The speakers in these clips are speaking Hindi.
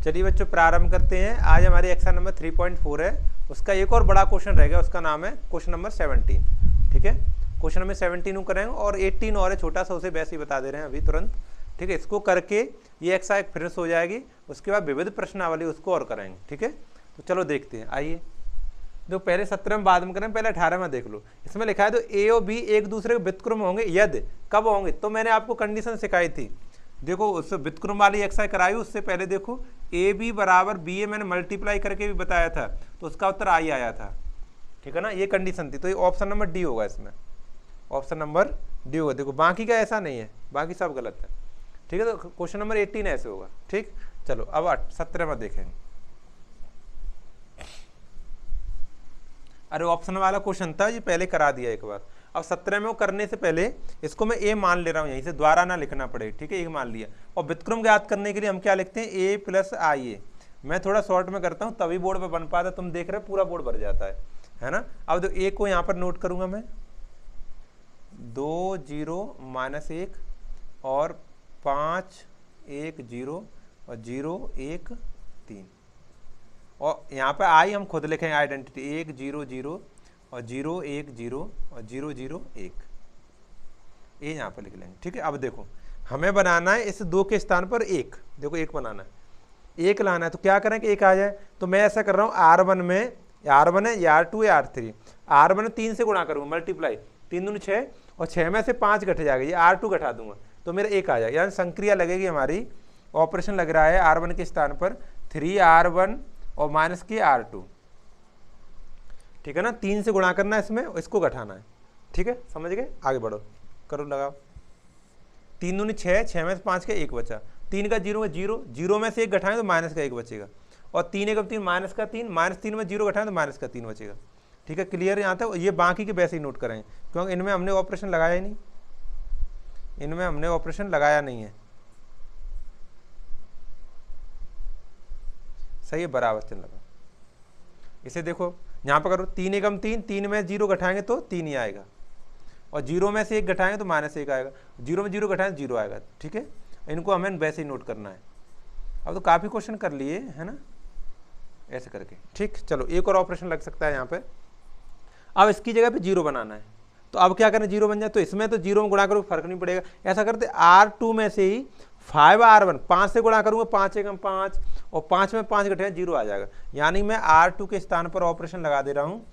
चलिए बच्चों प्रारंभ करते हैं। आज हमारी एक्सरसाइज नंबर 3.4 है, उसका एक और बड़ा क्वेश्चन रह गया, उसका नाम है क्वेश्चन नंबर 17। ठीक है, क्वेश्चन नंबर 17 करेंगे और 18 और है छोटा सा, उसे वैसे ही बता दे रहे हैं अभी तुरंत। ठीक है, इसको करके ये एक्सरसाइज फिनिश हो जाएगी, उसके बाद विविध प्रश्नावली उसको और करेंगे। ठीक है, तो चलो देखते हैं। आइए, जो पहले 17 में बाद में करें, पहले 18 में देख लो। इसमें लिखा है तो ए और बी एक दूसरे के व्युत्क्रम होंगे यदि, कब होंगे? तो मैंने आपको कंडीशन सिखाई थी, देखो उससे व्युत्क्रम वाली एक्सरसाइज कराई, उससे पहले देखो ए बी बराबर बी ए मैंने मल्टीप्लाई करके भी बताया था, तो उसका उत्तर आई आया था। ठीक है ना, ये कंडीशन थी, तो ये ऑप्शन नंबर डी होगा इसमें, ऑप्शन नंबर डी होगा। देखो बाकी का ऐसा नहीं है, बाकी सब गलत है। ठीक है, तो क्वेश्चन नंबर 18 ऐसे होगा। ठीक, चलो अब 17 में देखेंगे। अरे ऑप्शन वाला क्वेश्चन था, ये पहले करा दिया एक बार। अब 17 में वो करने से पहले इसको मैं ए मान ले रहा हूँ, यहीं से द्वारा ना लिखना पड़े। ठीक है, एक मान लिया। और व्युत्क्रम ज्ञात करने के लिए हम क्या लिखते हैं? ए प्लस आई ए। मैं थोड़ा शॉर्ट में करता हूँ, तभी बोर्ड पे बन पाता, तुम देख रहे हो पूरा बोर्ड भर जाता है ना। अब तो ए को यहाँ पर नोट करूंगा मैं, 2 0 -1 और 5 1 0 और 0 1 3। और यहाँ पे आई हम खुद लिखेंगे आइडेंटिटी, 1 0 0 और 0 1 0 और 0 0 1, ये यहाँ पर लिख लेंगे। ठीक है, अब देखो हमें बनाना है इस 2 के स्थान पर 1, देखो 1 बनाना है, 1 लाना है। तो क्या करें कि 1 आ जाए? तो मैं ऐसा कर रहा हूँ, R1 में, R1 है या R2 या R3, R1 में 3 से गुणा करूँगा, मल्टीप्लाई, 3 दूनी 6 और 6 में से 5 घट जाएगा, ये R2 घटा दूंगा तो मेरा 1 आ जाएगा। यानी संक्रिया लगेगी हमारी, ऑपरेशन लग रहा है R1 के स्थान पर 3R1 और माइनस की R2। ठीक है ना, 3 से गुणा करना है इसमें, इसको घटाना है। ठीक है, समझ गए? आगे बढ़ो, करो, लगाओ। 3 दूनी 6, 6 में से 5 का 1 बचा, 3 का 0 का 0, 0 में से 1 घटाएं तो माइनस का 1 बचेगा, और 3 1 3 माइनस का 3, -3 में 0 घटाएं तो माइनस का 3 बचेगा। ठीक है, क्लियर यहाँ तक? ये बाकी के वैसे ही नोट करेंगे, क्योंकि इनमें हमने ऑपरेशन लगाया ही नहीं, इनमें हमने ऑपरेशन लगाया नहीं है। सही है, बराबर चल लगा। इसे देखो यहाँ पर करो, 3 1 3, 3 में 0 घटाएंगे तो 3 ही आएगा, और 0 में से 1 घटाएंगे तो -1 आएगा, 0 में 0 घटाएंगे 0 आएगा। ठीक है, इनको हमें वैसे ही नोट करना है। अब तो काफ़ी क्वेश्चन कर लिए है ना, ऐसे करके। ठीक, चलो एक और ऑपरेशन लग सकता है यहाँ पे। अब इसकी जगह पे 0 बनाना है, तो अब क्या करें? 0 बन जाए, तो इसमें तो 0 में गुणा करो, फर्क नहीं पड़ेगा। ऐसा करते R2 में से ही 5R1, 5 से गुणा करूंगा, 5 1 5 और 5 में 5 घटे 0 आ जाएगा। यानी मैं R2 के स्थान पर ऑपरेशन लगा दे रहा हूँ,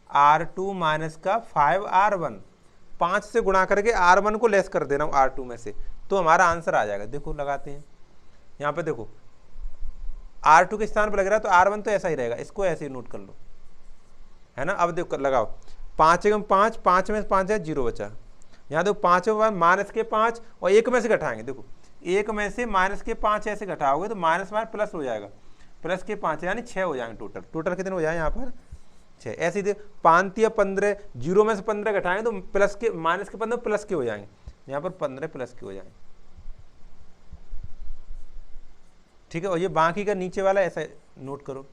R2 माइनस का 5R1, 5 से गुणा करके R1 को लेस कर दे रहा हूँ R2 में से, तो हमारा आंसर आ जाएगा। देखो लगाते हैं यहाँ पे, देखो R2 के स्थान पर लग रहा है तो R1 तो ऐसा ही रहेगा, इसको ऐसे ही नोट कर लो, है ना। अब देखो लगाओ, 5 1 5, 5 में से 5 है 0 बचा, यहाँ देखो 5 में माइनस के 5 और 1 में से घटाएंगे, देखो 1 में से माइनस के 5 ऐसे घटाओगे तो माइनस माइनस प्लस हो जाएगा, प्लस के 5 यानी 6 हो जाएंगे टोटल। टोटल कितने हो जाए यहाँ पर? 6। ऐसे ही 5 या 15, 0 में से 15 घटाएंगे तो प्लस के, माइनस के 15 प्लस के हो जाएंगे, यहाँ पर 15 प्लस के हो जाएंगे। ठीक है, और ये बाकी का नीचे वाला ऐसा नोट करो,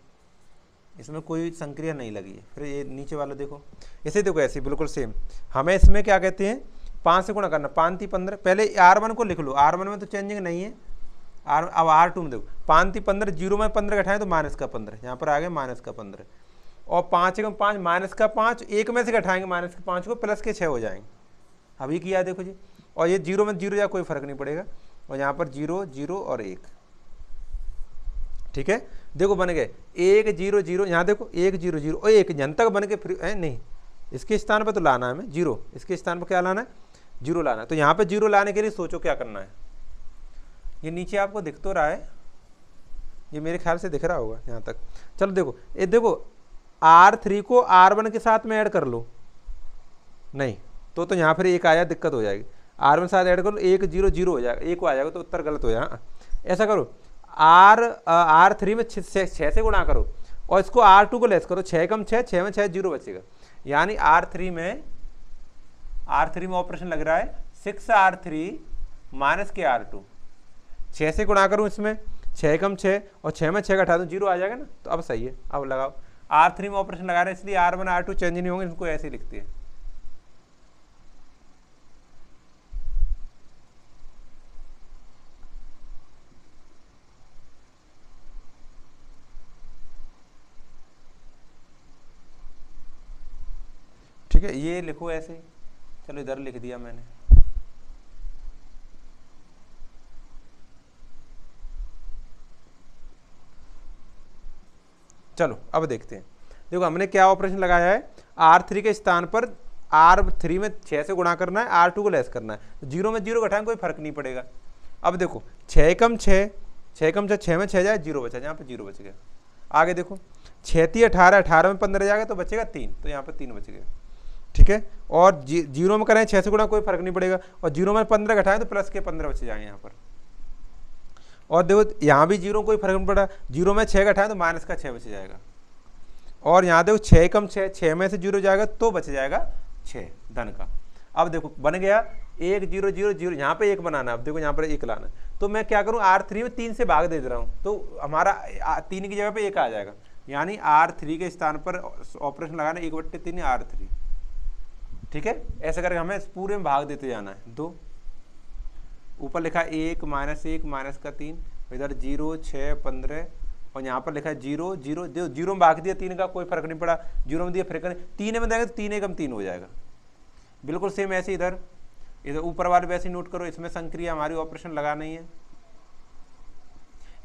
इसमें कोई संक्रिया नहीं लगी है। फिर ये नीचे वाला देखो, इसे देखो ऐसे बिल्कुल सेम। हमें इसमें क्या कहते हैं? 5 से गुणा करना, 5 3 15। पहले R1 को लिख लो, R1 में तो चेंजिंग नहीं है। अब R2 में देखो, 5 3 15, 0 में 15 घटाएं तो माइनस का 15, यहाँ पर आ गया माइनस का 15, और 5 1 5 माइनस का 5, 1 में से घटाएंगे माइनस के 5 को, प्लस के 6 हो जाएंगे। अभी किया देखो जी, और ये 0 में 0 या कोई फर्क नहीं पड़ेगा, और यहाँ पर 0 0 और 1। ठीक है, देखो बन गए 1 0 0, यहाँ देखो 1 0 0 और 1 जन तक बन के फिर नहीं, इसके स्थान पर तो लाना है हमें 0, इसके स्थान पर क्या लाना है? 0 लाना है। तो यहाँ पे 0 लाने के लिए सोचो क्या करना है। ये नीचे आपको दिख तो रहा है, ये मेरे ख्याल से दिख रहा होगा यहाँ तक। चलो देखो, ये देखो R3 को R1 के साथ में ऐड कर लो, नहीं तो यहाँ फिर 1 आया, दिक्कत हो जाएगी। R1 साथ ऐड कर लो, 1 0 0 हो जाएगा, 1 आ जाएगा तो उत्तर गलत हो जाएगा। ऐसा करो, R3 में 6 से गुणा करो और इसको R2 को लेस करो, 6 कम 6, 6 में 6 0 बचेगा। यानी R3 में ऑपरेशन लग रहा है 6R3 माइनस के R2, 6 से गुणा करूं इसमें, 6 कम 6 और 6 में 6 घटा दूं, 0 आ जाएगा ना, तो अब सही है। अब लगाओ, R3 में ऑपरेशन लगा रहे हैं इसलिए R1 R2 चेंज नहीं होंगे, इनको ऐसे ही लिखते हैं। है, ये लिखो ऐसे, चलो इधर लिख दिया मैंने। चलो अब देखते हैं, देखो हमने क्या ऑपरेशन लगाया है, R3 के स्थान पर R3 में 6 से गुणा करना है, R2 को लेस करना है, तो 0 में 0 घटाएं कोई फर्क नहीं पड़ेगा। अब देखो 6 कम 6, 6 कम 6, 6 में 6 जाए 0 बचा, यहाँ पे 0 बच गया। आगे देखो 6 × 18, 18 में 15 जाएगा तो बचेगा 3, तो यहाँ पे 3 बच गया, ठीक है। और 0 में करें 6 से गुणा कोई फर्क नहीं पड़ेगा, और 0 में 15 घटाएं तो प्लस के 15 बच जाएंगे यहाँ पर। और देखो यहाँ भी 0 कोई फर्क नहीं पड़ा, 0 में 6 घटाएं तो माइनस का 6 बच जाएगा। और यहाँ देखो 6 कम 6, 6 में से 0 जाएगा तो बच जाएगा 6 धन का। अब देखो बन गया 1 0 0 0, यहाँ पे 1 बनाना है। अब देखो यहाँ पर 1 लाना है, तो मैं क्या करूँ, R3 में 3 से भाग दे रहा हूँ, तो हमारा 3 की जगह पे 1 आ जाएगा, यानी R3 के स्थान पर ऑपरेशन लगाना 1/3 R3, ठीक है। ऐसे करके हमें पूरे में भाग देते जाना है। 2 ऊपर लिखा 1 -1 माइनस का 3, इधर 0 6 15, और यहाँ पर लिखा है 0 0, 0 में भाग दिया 3 का कोई फर्क नहीं पड़ा, 0 में दिया फर्क नहीं, 3 में देंगे तो 3 कम 3 हो जाएगा। बिल्कुल सेम ऐसे इधर ऊपर वाले वैसे नोट करो, इसमें संक्रिया हमारी ऑपरेशन लगाना ही है।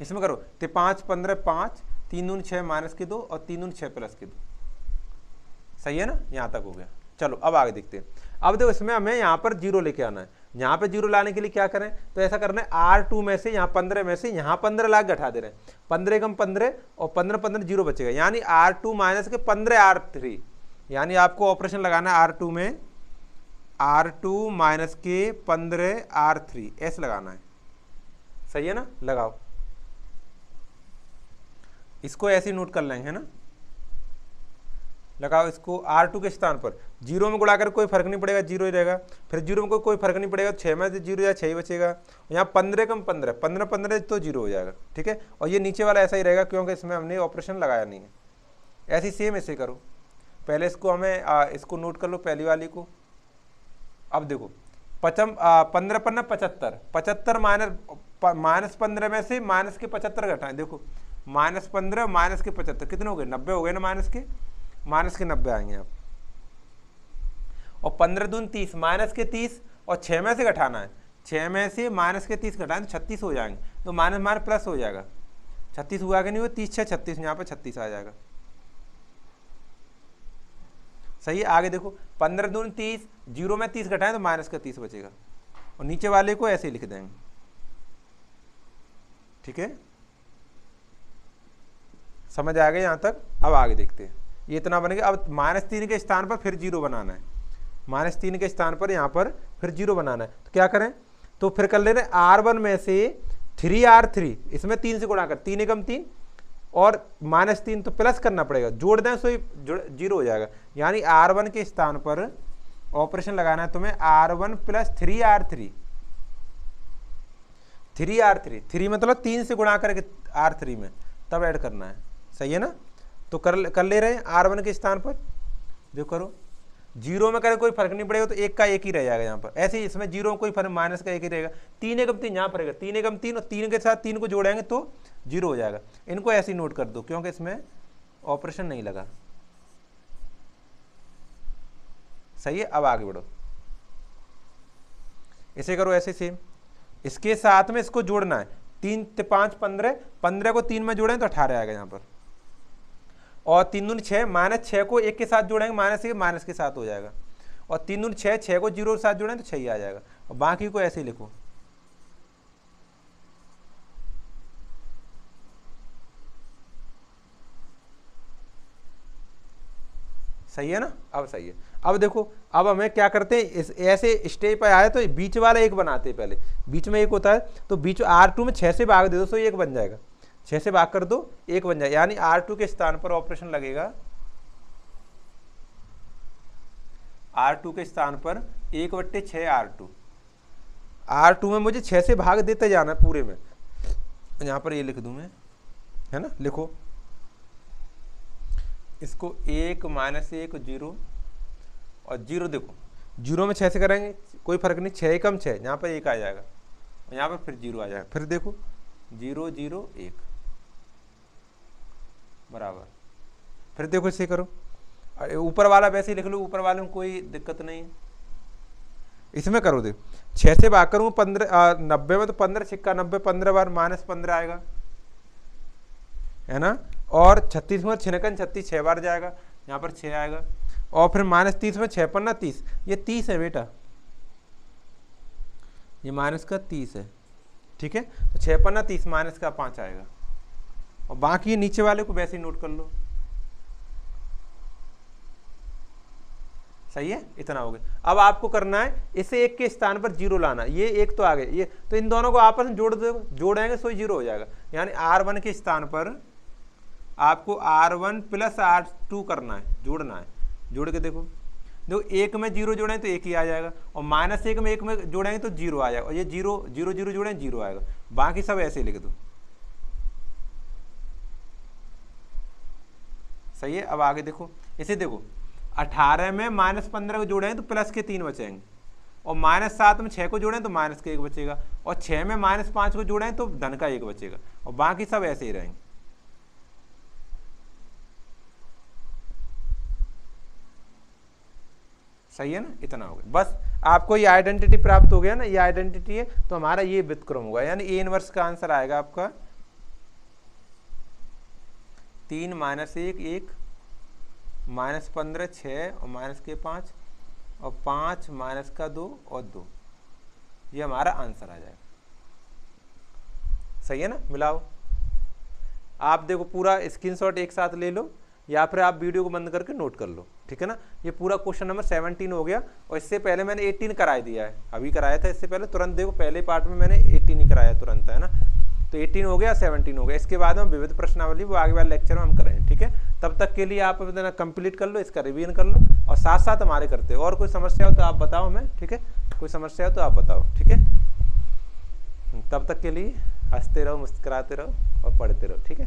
इसमें करो तो 5 15 5, 3 दूनी 6 माइनस के 2, और 3 दूनी 6 प्लस के 2, सही है ना, यहाँ तक हो गया। चलो अब आगे देखते हैं। अब देखो इसमें हमें यहाँ पर 0 लेके आना है, यहाँ पे 0 लाने के लिए क्या करें, तो ऐसा करना है R2 में से यहाँ 15 में से यहाँ 15 लाख घटा दे रहे हैं, 15 कम 15 और 15 15 0 बचेगा, यानी R2 माइनस के 15 R3, यानी आपको ऑपरेशन लगाना है R2 में R2 माइनस के 15 R3 ऐसे लगाना है, सही है ना। लगाओ, इसको ऐसे ही नोट कर लेंगे, है ना। लगाओ इसको R2 के स्थान पर 0 में गुणा कर कोई फर्क नहीं पड़ेगा, 0 ही रहेगा, फिर 0 में कोई फर्क नहीं पड़ेगा, 6 में से 0 या 6 ही बचेगा, यहाँ 15 कम 15, 15 15 तो 0 हो जाएगा, ठीक है। और ये नीचे वाला ऐसा ही रहेगा क्योंकि इसमें हमने ऑपरेशन लगाया नहीं है। ऐसे ही सेम ऐसे करो, पहले इसको हमें इसको नोट कर लो पहली वाली को। अब देखो 15 15 75, 75 माइनस 15 में से माइनस के 75 घटाएं, देखो -15 माइनस के 75 कितने हो गए, 90 हो गए ना, माइनस के 90 आएंगे आप। और 15 दून 30, माइनस के 30, और 6 में से घटाना है, 6 में से माइनस के 30 घटाएं तो 36 हो जाएंगे, तो माइनस माइनस प्लस हो जाएगा, 36 हुआ कि नहीं हुआ, 30 6 36, यहाँ पे 36 आ जाएगा, सही है। आगे देखो 15 दून 30, 0 में 30 घटाएं तो माइनस का 30 बचेगा, और नीचे वाले को ऐसे ही लिख देंगे, ठीक है। समझ आ गया यहाँ तक। अब आगे देखते हैं, ये इतना बन गया। अब -3 के स्थान पर फिर 0 बनाना है, -3 के स्थान पर यहाँ पर फिर 0 बनाना है, तो क्या करें, तो फिर कर ले रहे R1 में से 3R3, इसमें 3 से गुणा कर, 3 एकम 3 और -3 तो प्लस करना पड़ेगा, जोड़ दें सो 0 हो जाएगा, यानी R1 के स्थान पर ऑपरेशन लगाना है तुम्हें R1 प्लस 3R3, 3R3, 3 मतलब 3 से गुणा करके R3 में तब ऐड करना है, सही है ना। तो कर ले रहे हैं R1 के स्थान पर, जो करो 0 में करे कोई फर्क नहीं पड़ेगा, तो 1 का 1 ही रह जाएगा यहाँ पर। ऐसे ही इसमें 0 में कोई फर्क, माइनस का 1 ही रहेगा, 3 एकम 3 यहाँ पड़ेगा, 3 एकम 3, और 3 के साथ 3 को जोड़ेंगे तो 0 हो जाएगा। इनको ऐसे ही नोट कर दो क्योंकि इसमें ऑपरेशन नहीं लगा, सही है। अब आगे बढ़ो, इसे करो ऐसे सेम, इसके साथ में इसको जोड़ना है, 3 5 15, 15 को 3 में जोड़ें तो 18 आएगा यहाँ पर, और 3 दूनी 6, -6 को 1 के साथ जोड़ेंगे, माइनस के साथ हो जाएगा, और 3 दूनी 6, 6 को 0 के साथ जोड़ें तो 6 ही आ जाएगा, और बाकी को ऐसे ही लिखो, सही है ना। अब सही है। अब देखो, अब हमें क्या करते हैं, इस ऐसे स्टेज पर आए तो बीच वाला 1 बनाते हैं, पहले बीच में 1 होता है, तो बीच R2 में 6 से भाग दे दो तो 1 बन जाएगा, 6 से भाग कर दो 1 बन जाएगा, यानी R2 के स्थान पर ऑपरेशन लगेगा, R2 के स्थान पर 1/6 R2, R2 में मुझे 6 से भाग देते जाना है पूरे में, यहाँ पर ये लिख दूं मैं, है ना, लिखो इसको 1 -1 0 और 0, देखो 0 में 6 से करेंगे कोई फर्क नहीं, 6 एकम 6, यहाँ पर 1 आ जाएगा, और यहाँ पर फिर 0 आ जाएगा, फिर देखो 0 0 1 बराबर, फिर देखो इसे करो ऊपर वाला वैसे ही लिख लो, ऊपर वाले में कोई दिक्कत नहीं है। इसमें करो देखो, 6 से भाग करूँ 15 90 में, तो 15 छिक्का 90, 15 बार -15 आएगा, है ना। और 36 में छिनकन 36 6 बार जाएगा, यहाँ पर 6 आएगा। और फिर -30 में 6 पन्ना 30, ये 30 है बेटा, ये माइनस का 30 है, ठीक है। तो 6 पन्ना 30 माइनस का 5 आएगा। और बाकी नीचे वाले को वैसे ही नोट कर लो, सही है। इतना हो गया। अब आपको करना है इसे 1 के स्थान पर 0 लाना। ये 1 तो आ गए, ये तो इन दोनों को आपस में जोड़ दो, जोड़ेंगे तो 0 हो जाएगा। यानी R1 के स्थान पर आपको R1 + R2 करना है, जोड़ना है। जोड़ के देखो, 1 में 0 जोड़ें तो 1 ही आ जाएगा, और -1 में 1 में जोड़ेंगे तो 0 आ जाएगा, और ये 0 0 0 जोड़ें 0 आएगा। बाकी सब ऐसे लिख दो, सही है। अब आगे देखो, इसे देखो 18 में -15 को जोड़ें तो प्लस के 3 बचेंगे, और -7 में 6 को जोड़ें तो माइनस के 1 बचेगा, और 6 में -5 को जोड़ें तो धन का 1 बचेगा, और बाकी सब ऐसे ही रहेंगे। सही है ना। इतना हो गया। बस आपको ये आइडेंटिटी प्राप्त हो गया ना, ये आइडेंटिटी है तो हमारा ये व्युत्क्रम होगा। यानी A इनवर्स का आंसर आएगा आपका 3 - 1 1 -15 6 और माइनस के 5 और 5 माइनस का 2 और 2, ये हमारा आंसर आ जाएगा। सही है ना। मिलाओ। आप देखो पूरा स्क्रीनशॉट एक साथ ले लो, या फिर आप वीडियो को बंद करके नोट कर लो, ठीक है ना। ये पूरा क्वेश्चन नंबर 17 हो गया, और इससे पहले मैंने 18 करा दिया है, अभी कराया था इससे पहले तुरंत। देखो पहले पार्ट में मैंने 18 ही कराया तुरंत, है ना। तो 18 हो गया, 17 हो गया। इसके बाद हम विविध प्रश्नावली वो आगे वाले लेक्चर में हम करेंगे, ठीक है। तब तक के लिए आप अपना कंप्लीट कर लो, इसका रिवीजन कर लो, और साथ साथ हमारे करते हो। और कोई समस्या हो तो आप बताओ हमें, ठीक है। कोई समस्या हो तो आप बताओ, ठीक है। तब तक के लिए हंसते रहो, मुस्कुराते रहो और पढ़ते रहो, ठीक है।